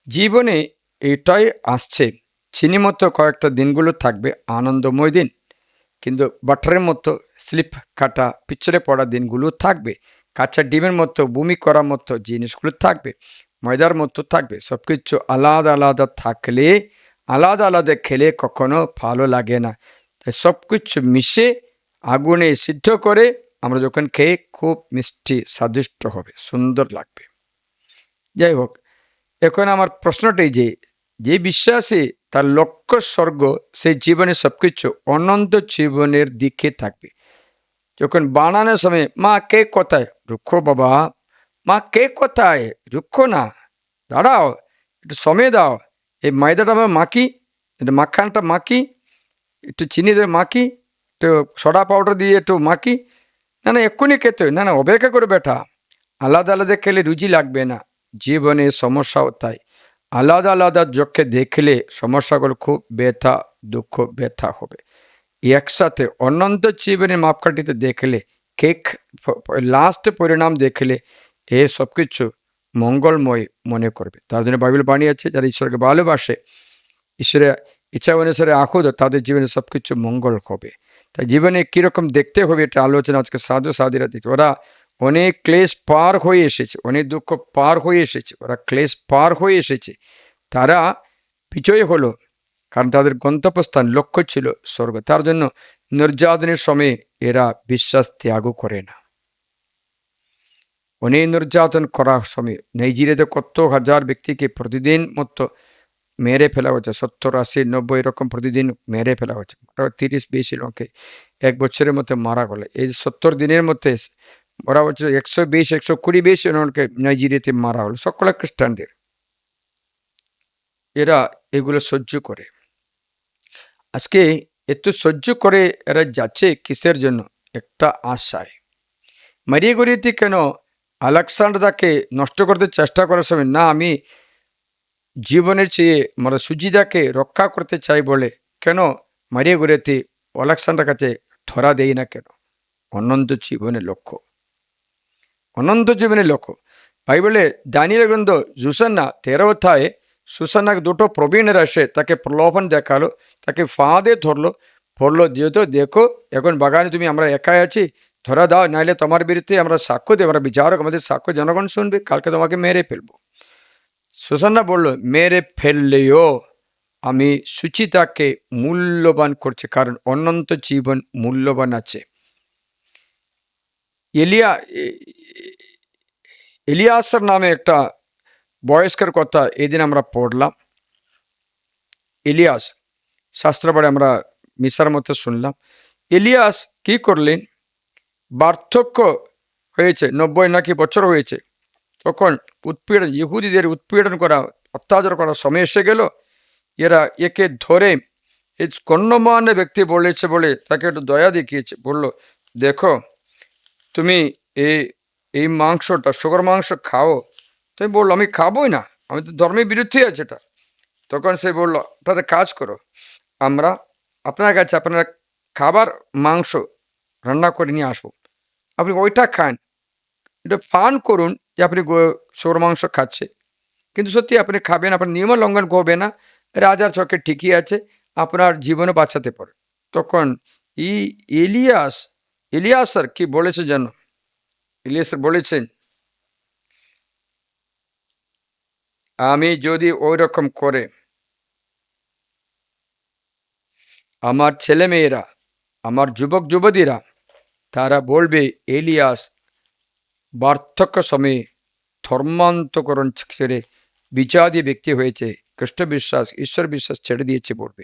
জীবনে এটাই আসছে, চিনি মতো কয়েকটা দিনগুলো থাকবে আনন্দময় দিন, কিন্তু বাটারের মতো স্লিপ কাটা পিছড়ে পড়া দিনগুলো থাকবে, কাঁচা ডিমের মতো বমি করার মতো জিনিসগুলো থাকবে, ময়দার মতো থাকবে। সব কিছু আলাদা আলাদা থাকলে, আলাদা আলাদা খেলে কখনো ভালো লাগে না। তাই সব কিছু মিশে আগুনে সিদ্ধ করে আমরা যখন খেয়ে খুব মিষ্টি স্বাদিষ্ট হবে, সুন্দর লাগবে। যাই হোক, এখন আমার প্রশ্নটাই যে বিশ্বাসী তার লক্ষ্য স্বর্গ, সেই জীবনে সব কিছু অনন্ত জীবনের দিকে থাকবে। যখন বানানোর সময় মা কেক কোথায়, রুখো বাবা, মা কেক কোথায়, রুখো না, দাঁড়াও, একটু সময় দাও, এই ময়দাটা আমার মাখি, একটু মাখানটা মাখি, একটু চিনি দিয়ে মাখি, একটু সোডা পাউডার দিয়ে একটু মাখি, না না এক্ষুনি খেতে হয়, না না অপেক্ষা করে বেটা। আলাদা আলাদা খেলে রুচি লাগবে না, জীবনে সমস্যাও তাই। আলাদা আলাদা চোখে দেখলে সমস্যাগুলো খুব ব্যথা, দুঃখ, ব্যথা হবে। একসাথে অনন্ত জীবনের মাপকাঠিতে দেখলে, কেক লাস্ট পরিণাম দেখলে এ সব কিছু মঙ্গলময় মনে করবে। তার জন্য বাইবেল বাণী আছে, যারা ঈশ্বরকে ভালোবাসে, ঈশ্বরের ইচ্ছা অনুসারে আহুত, তাদের জীবনে সব কিছু মঙ্গল হবে। তাই জীবনে কীরকম দেখতে হবে এটা আলোচনা আজকে সাধু সাধীরা দেখতে। ওরা অনেক ক্লেশ পার হয়ে এসেছে, অনেক দুঃখ পার হয়ে এসেছে, ওরা ক্লেশ পার হয়ে এসেছে, তারা বিজয় হলো, কারণ তাদের গন্তব্যস্থান লক্ষ্য ছিল স্বর্গ। তার জন্য নির্যাতনের সময় এরা বিশ্বাস ত্যাগ করে না। অনেক নির্যাতন করার সময় নাইজেরিয়াতে কত হাজার ব্যক্তিকে প্রতিদিন মতো মেরে ফেলা হচ্ছে, 70, 80, 90 এরকম প্রতিদিন মেরে ফেলা হচ্ছে। 30 বেশি লোককে এক বছরের মধ্যে মারা গেল। এই 70 দিনের মধ্যে ওরা হচ্ছে 120, 120 বেশি জনকে নাইজেরিয়াতে মারা হলো, সকলে খ্রিস্টানদের। এরা এগুলো সহ্য করে। আজকে এত সহ্য করে এরা যাচ্ছে কিসের জন্য? একটা আশায়। মারিয়া গরিয়াতে কেন আলেকজান্ডারকে নষ্ট করতে চেষ্টা করার সময় না আমি জীবনের চেয়ে সুজিদাকে রক্ষা করতে চাই বলে কেন মারিয়া গরিয়াতে আলেকজান্ডার কাছে ধরা দেই না কেন? অনন্ত জীবনের লক্ষ্য, অনন্ত জীবনের লক্ষ্য। বাইবেলে দানিয়েল গ্রন্থ সুসান্না 13 অধ্যায়ে সুসান্নাকে দুটো প্রবীণের এসে তাকে প্রলোভন দেখালো, তাকে ফাঁদে ধরলো, বললো যেহেতু দেখো এখন বাগানে তুমি আমরা একাই আছি, ধরা দাও, নাইলে তোমার বিরুদ্ধে আমরা সাক্ষ্য দেব, আমরা বিচারক, আমাদের সাক্ষ্য জনগণ শুনবে, কালকে তোমাকে মেরে ফেলবো। সুসান্না বলল মেরে ফেললেও আমি সুচিতাকে মূল্যবান করছি, কারণ অনন্ত জীবন মূল্যবান আছে। এলিয়াসের নামে একটা বয়স্কের কথা এদিন আমরা পড়লাম। এলিয়াস শাস্ত্রবাড়ে আমরা মিশার মতো শুনলাম। এলিয়াস কি করলেন? বার্ধক্য হয়েছে, 90 নাকি বছর হয়েছে, তখন উৎপীড়ন, ইহুদিদের উৎপীড়ন করা, অত্যাচার করার সময় এসে গেল। এরা একে ধরে এই গণ্যমান্য ব্যক্তি বলেছে বলে তাকে একটু দয়া দেখিয়েছে, বলল দেখো তুমি এই মাংসটা, শুকর মাংস খাও। তুমি বললো আমি খাবোই না, আমি তো ধর্মের বিরুদ্ধে আছে এটা। তখন সে বলল তাদের কাজ করো, আমরা আপনার কাছে আপনার খাবার মাংস রান্না করে নিয়ে আসবো, আপনি ওইটা খান, এটা পান করুন যে আপনি শুকর মাংস খাচ্ছে, কিন্তু সত্যি আপনি খাবেন, আপনার নিয়ম লঙ্ঘন করবে না, রাজার চোখে ঠিকই আছে, আপনার জীবনও বাঁচাতে পারে। তখন এলিয়াসার কি বলেছে জানো? ইলিয়াস বলেছেন, আমি যদি ওই রকম করে আমার ছেলেমেয়েরা, আমার যুবক যুবতীরা, তারা বলবে এলিয়াস বার্ধক্য সময়ে ধর্মান্তকরণ ছেড়ে বিচারী ব্যক্তি হয়েছে, খ্রিস্ট বিশ্বাস, ঈশ্বর বিশ্বাস ছেড়ে দিয়েছে বলবে।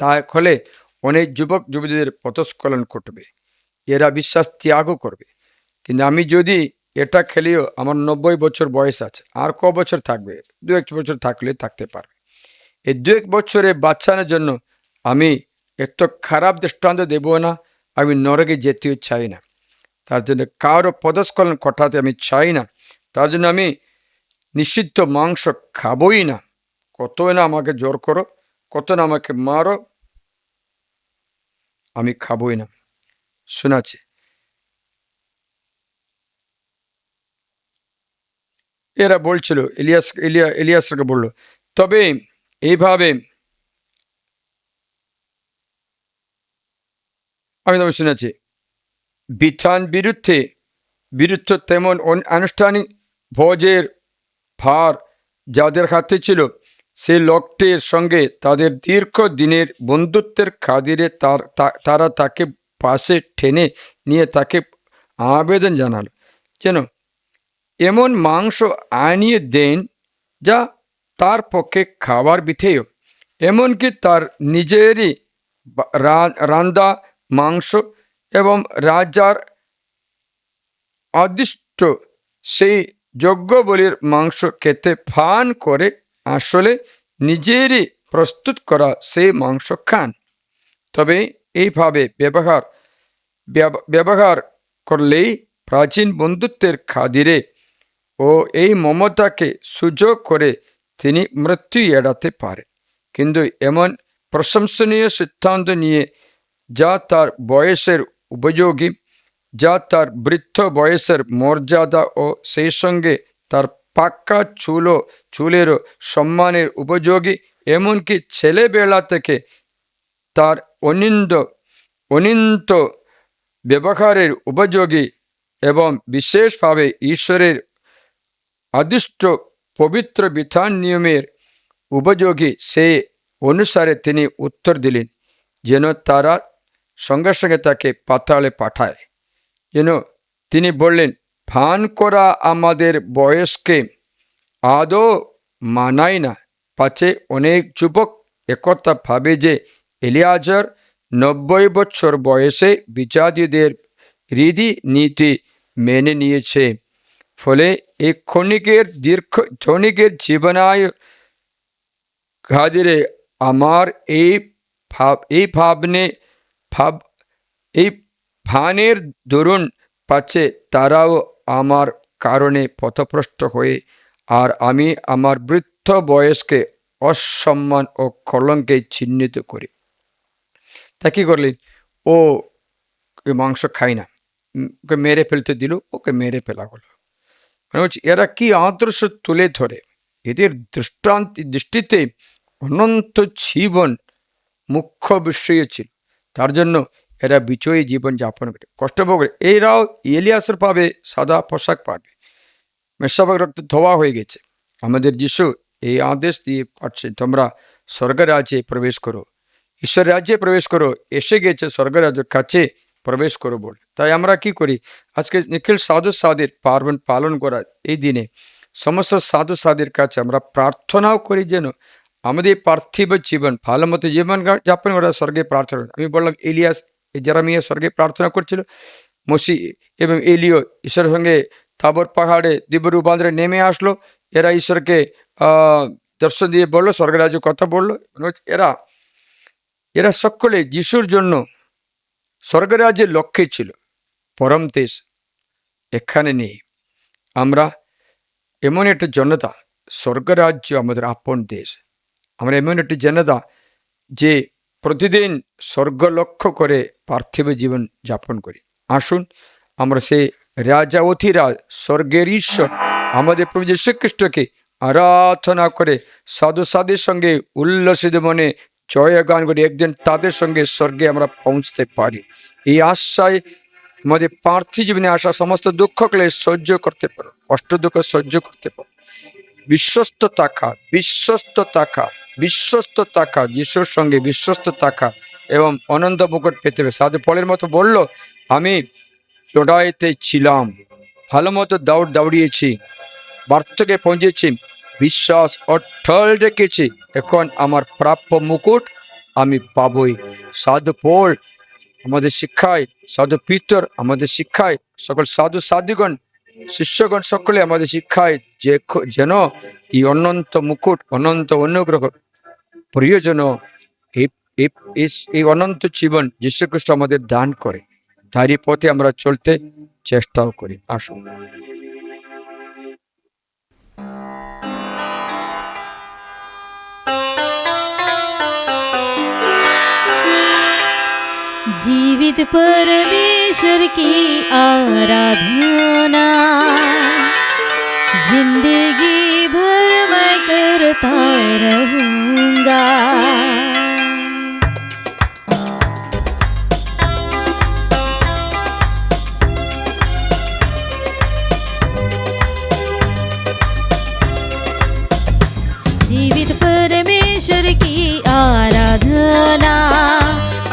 তাই ফলে অনেক যুবক যুবতীদের পথস্খলন ঘটবে, এরা বিশ্বাস ত্যাগও করবে। কিন্তু আমি যদি এটা খেলেও আমার 90 বছর বয়স আছে, আর ক বছর থাকবে, 2-1 বছর থাকলে থাকতে পারবে। এই 2-1 বছরে বাঁচানোর জন্য আমি এত খারাপ দৃষ্টান্ত দেব না, আমি নরকে যেতেও চাই না, তার জন্য কারো পদস্খলন ঘটাতে আমি চাই না, তার জন্য আমি নিষিদ্ধ মাংস খাবই না। কত না আমাকে জোর করো, কত না আমাকে মারো, আমি খাবই না। শোনাচ্ছে এরা বলছিল, ইলিয়াসকে বলল, তবে এইভাবে আমি তবে শুনেছি বিধান বিরুদ্ধে তেমন আনুষ্ঠানিক ভোজের ভার যাদের হাতে ছিল, সেই লোকটির সঙ্গে তাদের দীর্ঘ দিনের বন্ধুত্বের খাতিরে তারা তাকে পাশে টেনে নিয়ে তাকে আবেদন জানালো যেন এমন মাংস আনিয়ে দেন যা তার পক্ষে খাবার বিধেয়, এমনকি তার নিজেরই রান্দা মাংস এবং রাজার অদিষ্ট সেই যজ্ঞবলির মাংস খেতে ফান করে আসলে নিজেরই প্রস্তুত করা সেই মাংস খান। তবে এইভাবে ব্যবহার করলেই প্রাচীন বন্ধুত্বের খাতিরে ও এই মমতাকে সুযোগ করে তিনি মৃত্যু এড়াতে পারেন। কিন্তু এমন প্রশংসনীয় সিদ্ধান্ত নিয়ে যা তার বয়সের উপযোগী, যা তার বৃদ্ধ বয়সের মর্যাদা ও সেই সঙ্গে তার পাক্কা চুলেরও সম্মানের উপযোগী, এমনকি ছেলেবেলা থেকে তার অনিন্ত ব্যবহারের উপযোগী এবং বিশেষভাবে ঈশ্বরের আদিষ্ট পবিত্র বিধান নিয়মের উপযোগী, সে অনুসারে তিনি উত্তর দিলেন যেন তারা সঙ্গে সঙ্গে তাকে পাতালে পাঠায়। যেন তিনি বললেন, ফান করা আমাদের বয়সকে আদৌ মানায় না, পাছে অনেক যুবক একথা ভাবে যে এলিয়াজার 90 বছর বয়সে বিচারীদের রীতি মেনে নিয়েছে, ফলে এই ক্ষণিকের জীবনায় খাতিরে আমার এই ভানের দরুন পাচ্ছে তারাও আমার কারণে পথভ্রষ্ট হয়ে, আর আমি আমার বৃদ্ধ বয়সকে অসম্মান ও কলঙ্কে চিহ্নিত করি। তা কি করলেন, ও মাংস খায় না, ওকে মেরে ফেলতে দিল, ওকে মেরে ফেলা হলো। মানে বলছি এরা কি আদর্শ তুলে ধরে, এদের দৃষ্টিতে অনন্ত জীবন মুখ্য বিষয় ছিল, তার জন্য এরা বিজয়ী জীবন যাপন করে কষ্ট ভোগ করে। এরাও এলিয়াসের পাবে সাদা পোশাক পাবে, মেষশাবক রক্ত ধোয়া হয়ে গেছে। আমাদের যিশু এই আদেশ দিয়ে পাচ্ছে, তোমরা স্বর্গরাজ্যে প্রবেশ করো, ঈশ্বর রাজ্যে প্রবেশ করো, এসে গেছে স্বর্গরাজ্যের কাছে প্রবেশ করো বলে। তাই আমরা কি করি, আজকে নিখিল সাধু সাধের পার্বণ পালন করার এই দিনে সমস্ত সাধু সাধের কাছে আমরা প্রার্থনাও করি যেন আমাদের পার্থিব জীবন ভালো মতো জীবন যাপন করা স্বর্গে প্রার্থনা। আমি বললাম ইলিয়াস জেরামিয়া স্বর্গে প্রার্থনা করছিল, মসি এবং এলিও ঈশ্বরের সঙ্গে তাবর পাহাড়ে দিব্যরূপান্তরে নেমে আসলো, এরা ঈশ্বরকে দর্শন দিয়ে বললো, স্বর্গরাজ্য কথা বললো। এরা সকলে যিশুর জন্য স্বর্গরাজ্যের লক্ষ্যে ছিল। পরম দেশ এখানে নেই, আমরা এমন একটা জনতা, স্বর্গরাজ্য আমাদের আপন দেশ। আমরা এমন একটি জনতা যে প্রতিদিন স্বর্গ লক্ষ্য করে পার্থিব জীবন যাপন করি। আসুন আমরা সেই রাজা অধিরাজ স্বর্গের ঈশ্বর আমাদের প্রভু যীশু খ্রিস্টকে আরাধনা করে সাধু সাধুর সঙ্গে উল্লসিত মনে জয় গান করে একদিন তাদের সঙ্গে স্বর্গে আমরা পৌঁছতে পারি। এই আশায় আমাদের পার্থিব জীবনে আসা সমস্ত দুঃখ ক্লেশ সহ্য করতে পারো, কষ্ট দুঃখ সহ্য করতে পারো। বিশ্বস্ত থাকা, বিশ্বস্ত থাকা, বিশ্বস্ত থাকা, যিশুর সঙ্গে বিশ্বস্ত থাকা এবং অনন্ত মুকুট পেতে হবে। সাধু পলের মতো বলল, আমি লড়াইতে ছিলাম, ভালো মতো দৌড়িয়েছি, বার্থকে পৌঁছেছি, বিশ্বাস অটল রেখেছি, এখন আমার প্রাপ্য মুকুট আমি পাবই। সাধু পল আমাদের শিক্ষায়, সাধু পিতর আমাদের শিক্ষায়, সকল সাধু সাধুগণ শিষ্যগণ সকলে আমাদের শিক্ষায় যে যেন এই অনন্ত মুকুট, অনন্ত অনুগ্রহ প্রিয়জন, এই অনন্ত জীবন যীশুখ্রিস্ট আমাদের দান করে, তারই পথে আমরা চলতে চেষ্টাও করি। আসুন। जीवित परमेश्वर की आराधना जिंदगी भर मैं करता रहूंगा। जीवित परमेश्वर की आराधना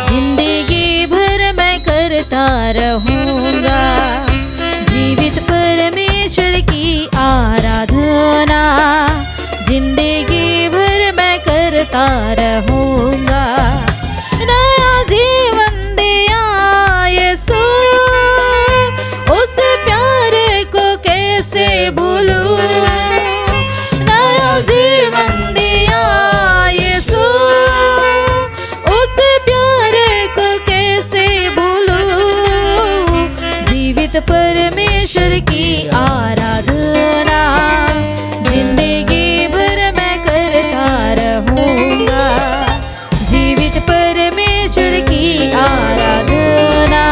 जिंदगी भर मैं करता रहूंगा। जीवित परमेश्वर की आराधना जिंदगी भर मैं करता रहूंगा। नया जीवन दिया यीशु, उस प्यारे को कैसे भूलूं। नया जीवन दिया यीशु, उस प्यारे को कैसे भूलूं। जीवित परमेश्वर की आराधना जिंदगी भर मैं करता रहूंगा। जीवित परमेश्वर की आराधना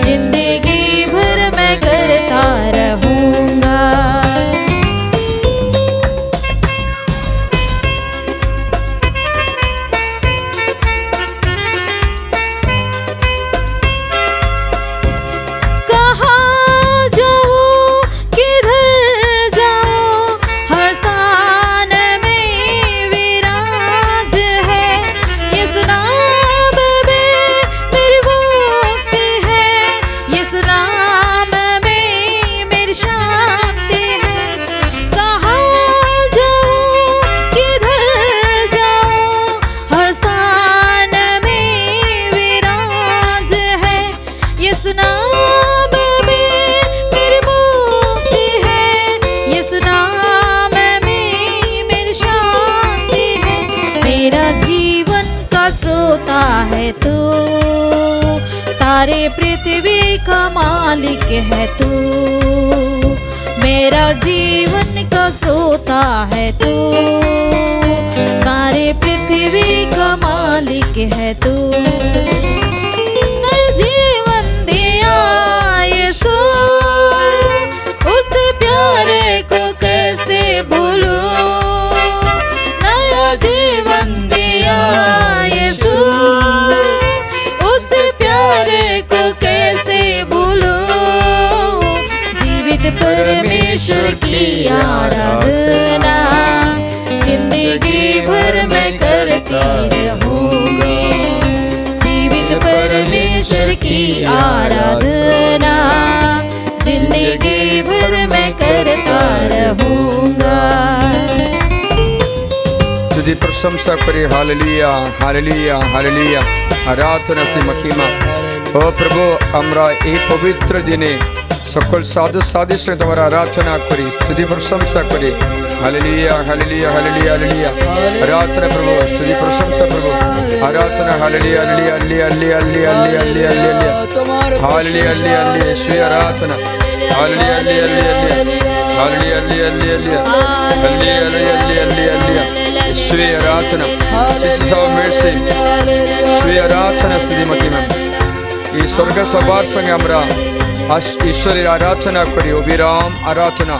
जिंदगी भर मैं करता रहूंगा। कहाँ जाऊँ किधर जाऊँ, हर स्थान में विराज है। यीशु नाम में मेरी मुक्ति है, यीशु नाम में मेरी शांति है। कहाँ जाऊँ किधर जाऊँ, हर स्थान में विराज है। यीशु नाम में मेरी मुक्ति है, यीशु नाम में मेरी शांति है। मेरा जीवन का श्रोता है तू, सारे पृथ्वी का मालिक है तू। मेरा जीवन का श्रोता है तू, सारे पृथ्वी का मालिक है तू। नया जीवन दिया यीशु, उस प्यारे को कैसे भूलूं। नया जीवन दिया यीशु, उस प्यारे को कैसे भूलूं। जीवित परमेश्वर की आराधना जिंदगी भर मैं करती रहूंगी। जीवित परमेश्वर की आराधना जिंदगी भर मैं करता रहूंगा। तुझी प्रशंसा करी। Hallelujah, hallelujah, hallelujah. आराधना से महिमा। ओ प्रभु, আমরা এই পবিত্র দিনে সকল সাধু সাধুর সঙ্গে তোমার আরাধনা করি, স্তুতি প্রশংসা করি। Hallelujah, hallelujah, hallelujah, hallelujah. আরাধনা প্রভু, স্তুতি প্রশংসা প্রভু। আরাধনা hallelujah, hallelujah, hallelujah, hallelujah, hallelujah, hallelujah. Hallelujah, hallelujah, hallelujah. യേശുവേ আরাধনা। Hallelujah, hallelujah, hallelujah, hallelujah, hallelujah, hallelujah, hallelujah, hallelujah. യേശുവേ আরাধনা। Jesus have mercy. യേശുവേ আরাধনা, স্তুতি মহিমা। এই স্বর্গ সবার সঙ্গে আমরা ঈশ্বরের আরাধনা করি, অবিরাম আরাধনা,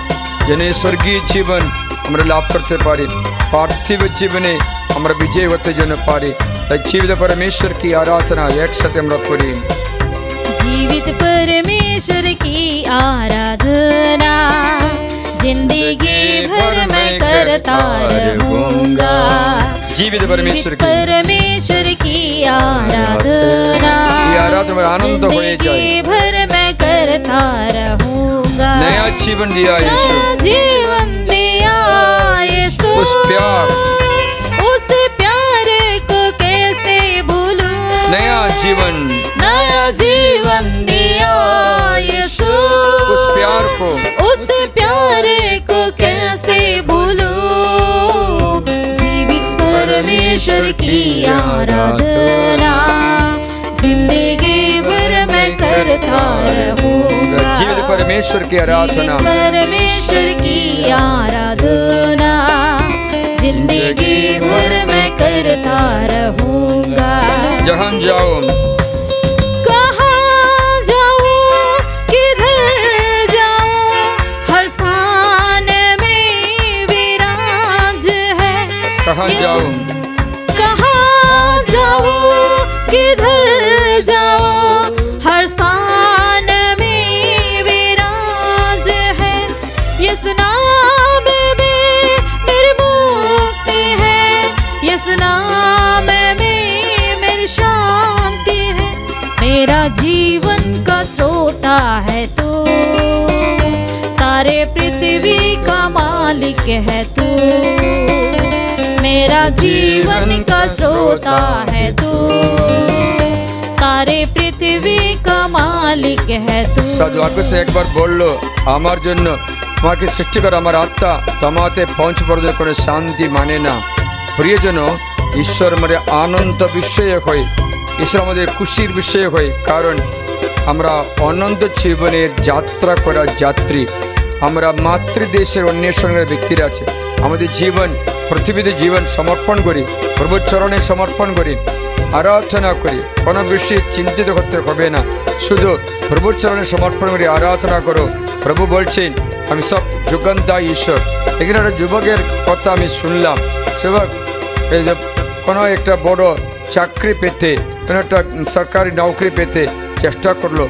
যেন এই স্বর্গীয় জীবন আমরা লাভ করতে পারি, পার্থিব জীবনে আমরা বিজয় হতে জন্য পারি। তাই জীবিত পরমেশ্বর কি আরাধনা একসাথে আমরা করি। जीवित परमेश्वर की आराधना जिंदगी भर मैं करता रहूंगा। जीवित परमेश्वर की परमेश्वर की आराधना ये आराधना में आनंद होए जाए। जिंदगी भर मैं करता रहूंगा। नया जीवन दिया यीशु, नया जीवन दिया यीशु, उस प्यार, उस प्यार को कैसे भूलूं। नया जीवन दिया यीशु, उस प्यार को, उस प्यार को कैसे भूलूं। जीवित परमेश्वर की आराधना जिंदगी भर मैं करता रहूंगा। जीवित परमेश्वर की आराधना, परमेश्वर की आराधना जिंदगी भर मैं करता रहूंगा। जहाँ जाओ कहाँ जाओ, कहाँ जाओ, किधर जाओ, हर स्थान में विराज है। यस नाम में मेरी मुक्ति है, यस नाम में मेरी शांति है। मेरा जीवन का श्रोता है तू, सारे पृथ्वी का मालिक है तू। मेरा जीवन का श्रोता है तू, सारे पृथ्वी का मालिक है तू। साधु आगे से एक बार बोल लो, আমার জন্য তোমাকে সৃষ্টি করা আমার আত্মা তোমাতে পৌঁছ পর্যন্ত কোনো শান্তি মানে না। প্রিয়জন, ঈশ্বর আমাদের আনন্দ বিষয় হয়, ঈশ্বর আমাদের খুশির বিষয় হয়, কারণ আমরা অনন্ত জীবনের যাত্রা করার যাত্রী। আমরা মাতৃদেশের অন্বেষণের ব্যক্তিরা আছে। আমাদের জীবন পৃথিবীতে জীবন সমর্পণ করি, প্রভুর চরণে সমর্পণ করি, আরাধনা করি। কোনো বিষয়ে চিন্তিত করতে হবে না, শুধু প্রভুর চরণে সমর্পণ করি, আরাধনা করো। প্রভু বলছেন আমি সব যুগান্তদায়ী ঈশ্বর। এখানে একটা যুবকের কথা আমি শুনলাম। যুবক এই যে কোনো একটা বড় চাকরি পেতে, কোনো একটা সরকারি নৌকরি পেতে চেষ্টা করলো,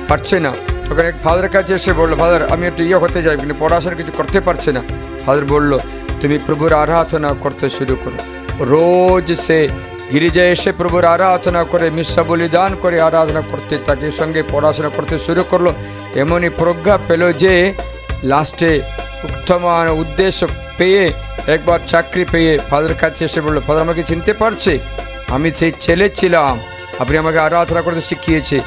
পারছে না। তখন এক ফাদারের কাছে এসে বললো, ফাদার আমি একটু হতে চাই, কিন্তু পড়াশোনা কিছু করতে পারছে না। ফাদার বললো তুমি প্রভুর আরাধনা করতে শুরু করো। রোজ সে গিরিজায় এসে প্রভুর আরাধনা করে, মিশা বলিদান করে আরাধনা করতে তাকে সঙ্গে পড়াশোনা করতে শুরু করলো। এমনই প্রজ্ঞা পেল যে লাস্টে উত্তম উদ্দেশ্য পেয়ে, একবার চাকরি পেয়ে ফাদারের কাছে এসে বললো, ফাদার আমাকে চিনতে পারছে, আমি সেই ছেলে ছিলাম, আপনি আমাকে আরাধনা করতে শিখিয়েছে।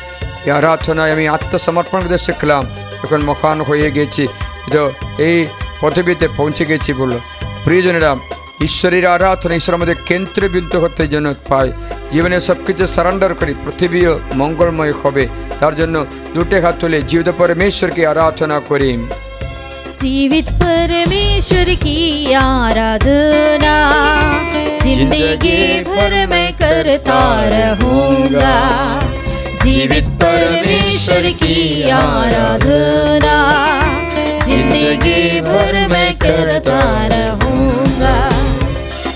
এই আরাধনায় আমি আত্মসমর্পণ করতে শিখলাম, এখন মহান হয়ে গেছি, তো এই পৃথিবীতে পৌঁছে গেছি বললো। প্রিয়জনেরা, ঈশ্বরের আরাধনা, ঈশ্বর আমাদের কেন্দ্রবিন্দু হতে জন্য পায়। জীবনে সব কিছু সারেন্ডার করি, পৃথিবীও মঙ্গলময় হবে। তার জন্য দুটো হাত তুলে জীবিত পরমেশ্বরকে আরাধনা করি। जीवित परमेश्वर की आराधना जिंदगी भर मैं करता रहूंगा। जीवित परमेश्वर की आराधना जिंदगी भर मैं करता रहूंगा।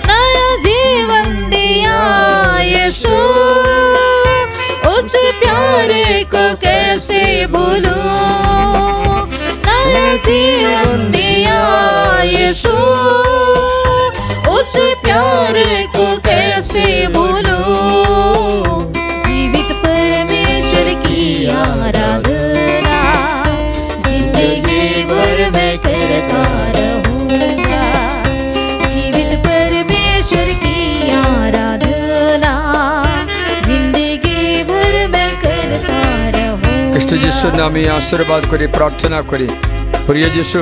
नया जीवन दिया यीशु, उस प्यार को कैसे भूलूं। नया जीवन दिया यीशु, उस प्यार को कैसे भूलूं। जीवित परमेश्वर की आराधना जिंदगी भर मैं करता रहूंगा। जीवित परमेश्वर की आराधना जिंदगी भर मैं करता रहूंगा। খ্রিস্ট যিশুর নামে আশীর্বাদ করে প্রার্থনা করি। প্রিয় যিশু,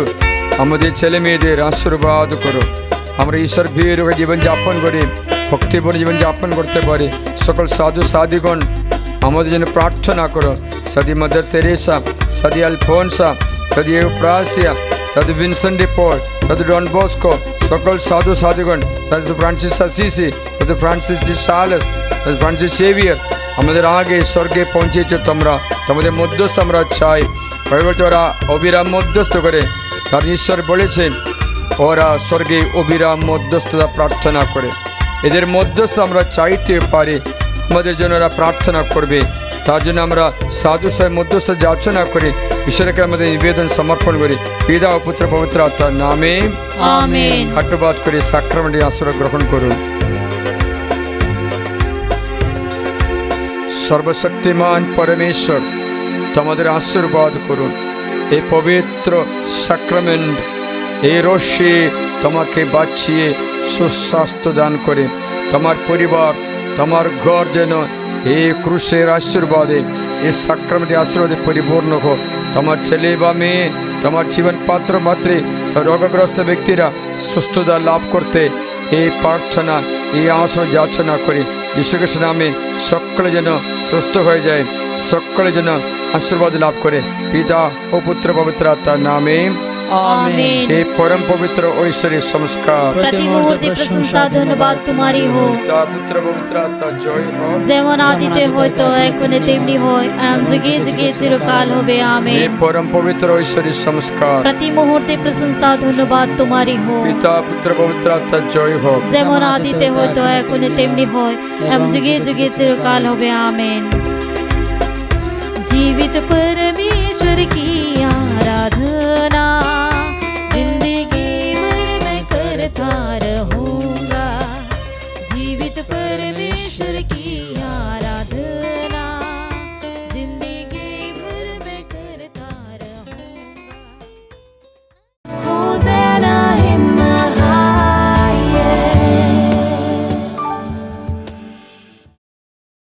আমাদের ছেলে মেয়েদের আশীর্বাদ করো। আমরা ঈশ্বর ভীর জীবন যাপন করি, ভক্তিপূর্ণ জীবন যাপন করতে পারি। সকল সাধু সাধুগণ আমাদের জন্য প্রার্থনা করো। সাদি মাদার তেরেসা, সাদি আলফোনসা, সাদি এউপ্রাসিয়া, সাধু ভিনসেন্ট ডি পল, সাধু ডন বস্কো, সকল সাধু সাধুগণ, সাধু ফ্রান্সিস আসিসি, সাধু ফ্রান্সিস ডি সালেস, সাধু ফ্রান্সিস সেভিয়ার, আমাদের আগে স্বর্গে পৌঁছেছ তোমরা, তোমাদের মধ্যস্থ আমরা চাই। ওরা অবিরাম মধ্যস্থ করে, কারণ ঈশ্বর বলেছেন ওরা স্বর্গে অবিরাম মধ্যস্থতা প্রার্থনা করে। এদের মধ্যস্থ আমরা চাইতে পারি, আমাদের জন্য ওরা প্রার্থনা করবে। তার জন্য আমরা সাধু সাহেব মধ্যস্থ যাচনা করে ঈশ্বরকে আমাদের নিবেদন সমর্পণ করি পিতা ও পুত্র পবিত্র আত্মার নামে আমেন। হাটবাদ করে সাক্রামেন্টে আশীর্বাদ গ্রহণ করুন। সর্বশক্তিমান পরমেশ্বর তোমাদের আশীর্বাদ করুন। এই পবিত্র সাক্রামেন্ট এই রশ্মি তোমাকে বাঁচিয়ে সুস্বাস্থ্য দান করে তোমার পরিবার তোমার ঘর যেন এই ক্রুশের আশীর্বাদে এই সাক্রামেন্টের আশীর্বাদে পরিপূর্ণ হোক। তোমার ছেলে বা মেয়ে তোমার জীবন পাত্র মাত্রে রোগগ্রস্ত ব্যক্তিরা সুস্থতা লাভ করতে এই প্রার্থনা এই আশা যাচনা করি যীশু খ্রিস্টের নামে সকলে যেন সুস্থ হয়ে যায়, সকলে যেন আশীর্বাদ লাভ করে পিতা ও পুত্র পবিত্র আত্মার নামে आमीन। हे परम पवित्र ঐশ্বরিক সংস্কার प्रति मुहूर्ते प्रशंसा धन्यवाद तुम्हारी हो, পিতা পুত্র পবিত্র আত্মা জয় হোক। যেমন আদিতে হয়তো এখনে তেমনি হয়, এম যুগে যুগে চিরকাল হবে। हे আমেন। परम पवित्र ঐশ্বরিক সংস্কার प्रति मुहूर्ते प्रशंसा धन्यवाद तुम्हारी हो, পিতা পুত্র পবিত্র আত্মা জয় হোক। যেমন আদিতে হয়তো এখনে তেমনি হয়, এম যুগে যুগে চিরকাল হবে। আমেন। জীবিত পরমে